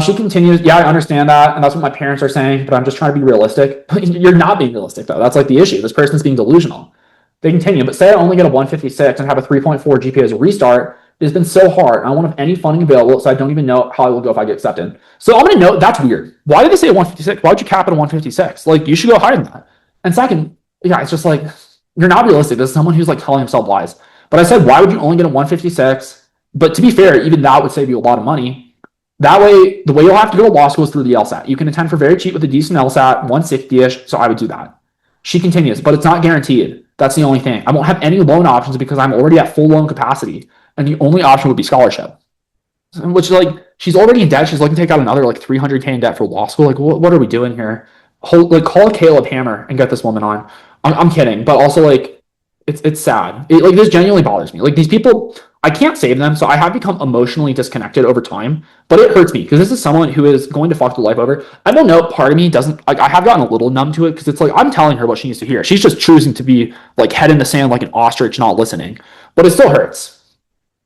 [SPEAKER 1] She continues, yeah, I understand that, and that's what my parents are saying, but I'm just trying to be realistic. You're not being realistic, though. That's like the issue. This person's being delusional. They continue, but say I only get a 156 and have a 3.4 GPA as a restart. It's been so hard. I won't have any funding available, so I don't even know how I will go if I get accepted. So I'm going to note that's weird. Why did they say a 156? Why would you cap it at 156? Like, you should go higher than that. And second, yeah, it's just like, you're not realistic. This is someone who's like telling himself lies. But I said, why would you only get a 156? But to be fair, even that would save you a lot of money. That way, the way you'll have to go to law school is through the LSAT. You can attend for very cheap with a decent LSAT, 160-ish, so I would do that. She continues, but it's not guaranteed. That's the only thing. I won't have any loan options because I'm already at full loan capacity, and the only option would be scholarship. Which, like, she's already in debt. She's looking to take out another, like, $300K in debt for law school. Like, what are we doing here? Call Caleb Hammer and get this woman on. I'm kidding, but also, like, it's sad. Like, this genuinely bothers me. Like, these people, I can't save them, so I have become emotionally disconnected over time, but it hurts me because this is someone who is going to fuck their life over. I don't know, part of me doesn't, like, I have gotten a little numb to it because it's like, I'm telling her what she needs to hear. She's just choosing to be, like, head in the sand like an ostrich, not listening, but it still hurts.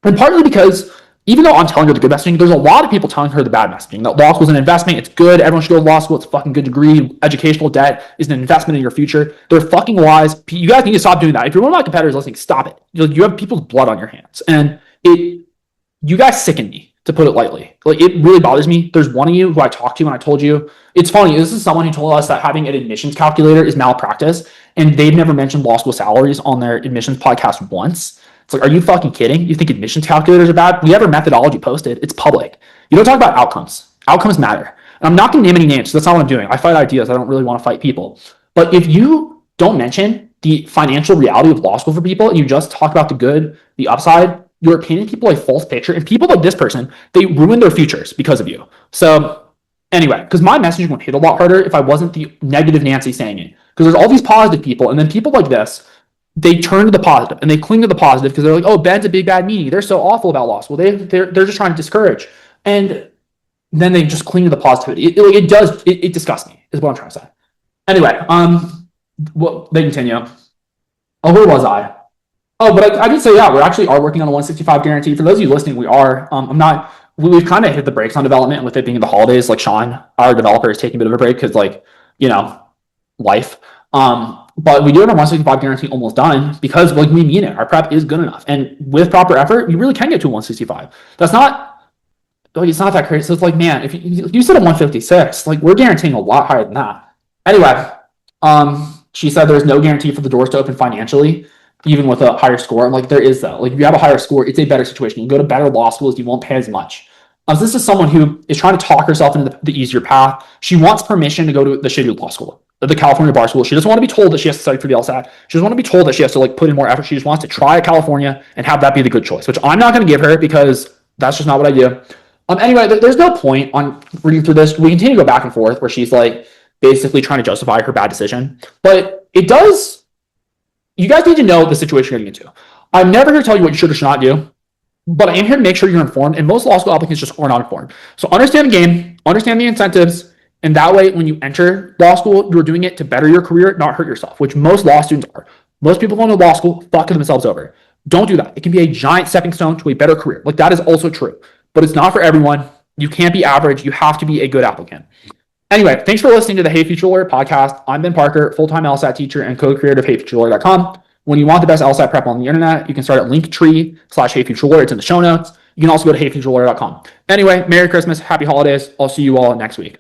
[SPEAKER 1] And partly because even though I'm telling her the good messaging, there's a lot of people telling her the bad messaging. That law school is an investment. It's good. Everyone should go to law school. It's a fucking good degree. Educational debt is an investment in your future. They're fucking lies. You guys need to stop doing that. If you're one of my competitors listening, stop it. You have people's blood on your hands. And you guys sicken me, to put it lightly. Like, it really bothers me. There's one of you who I talked to and I told you, it's funny. This is someone who told us that having an admissions calculator is malpractice. And they've never mentioned law school salaries on their admissions podcast once. It's like, are you fucking kidding? You think admissions calculators are bad? We have our methodology posted. It's public. You don't talk about outcomes. Outcomes matter. And I'm not going to name any names. So that's not what I'm doing. I fight ideas. I don't really want to fight people. But if you don't mention the financial reality of law school for people and you just talk about the good, the upside, you're painting people a false picture. And people like this person, they ruin their futures because of you. So anyway, because my message would hit a lot harder if I wasn't the negative Nancy saying it. Because there's all these positive people. And then people like this, they turn to the positive and they cling to the positive because they're like, oh, Ben's a big bad meanie. They're so awful about law school. They're just trying to discourage. And then they just cling to the positivity. It disgusts me, is what I'm trying to say. Anyway, they continue. Oh, where was I? Oh, but I did say, yeah, we actually are working on a 165 guarantee. For those of you listening, we are. We've kind of hit the brakes on development, and with it being the holidays, like Sean, our developer, is taking a bit of a break because, like, life. But we do have a 165 guarantee almost done because, like, we mean it. Our prep is good enough. And with proper effort, you really can get to a 165. That's not, like, it's not that crazy. So it's like, man, if you said a 156, like, we're guaranteeing a lot higher than that. Anyway, she said there's no guarantee for the doors to open financially, even with a higher score. I'm like, there is though. Like, if you have a higher score, it's a better situation. You go to better law schools, you won't pay as much.
[SPEAKER 2] This is someone who is trying to talk herself into the easier path. She wants permission to go to the shitty law school, the California bar school. She doesn't want to be told that she has to study for the LSAT. She doesn't want to be told that she has to like put in more effort. She just wants to try at California and have that be the good choice, which I'm not going to give her because that's just not what I do. Anyway, there's no point on reading through this. We continue to go back and forth where she's like basically trying to justify her bad decision, but it does. You guys need to know the situation you're getting into. I'm never here to tell you what you should or should not do, but I am here to make sure you're informed, and most law school applicants just are not informed. So understand the game, understand the incentives, and that way when you enter law school, you're doing it to better your career, not hurt yourself, which most law students are. Most people going to law school fucking themselves over. Don't do that. It can be a giant stepping stone to a better career. Like that is also true, but it's not for everyone. You can't be average. You have to be a good applicant. Anyway, thanks for listening to the Hey Future Lawyer podcast. I'm Ben Parker, full-time LSAT teacher and co-creator of HeyFutureLawyer.com. When you want the best LSAT prep on the internet, you can start at linktree/HeyFutureLawyer. It's in the show notes. You can also go to HeyFutureLawyer.com. Anyway, Merry Christmas, Happy Holidays. I'll see you all next week.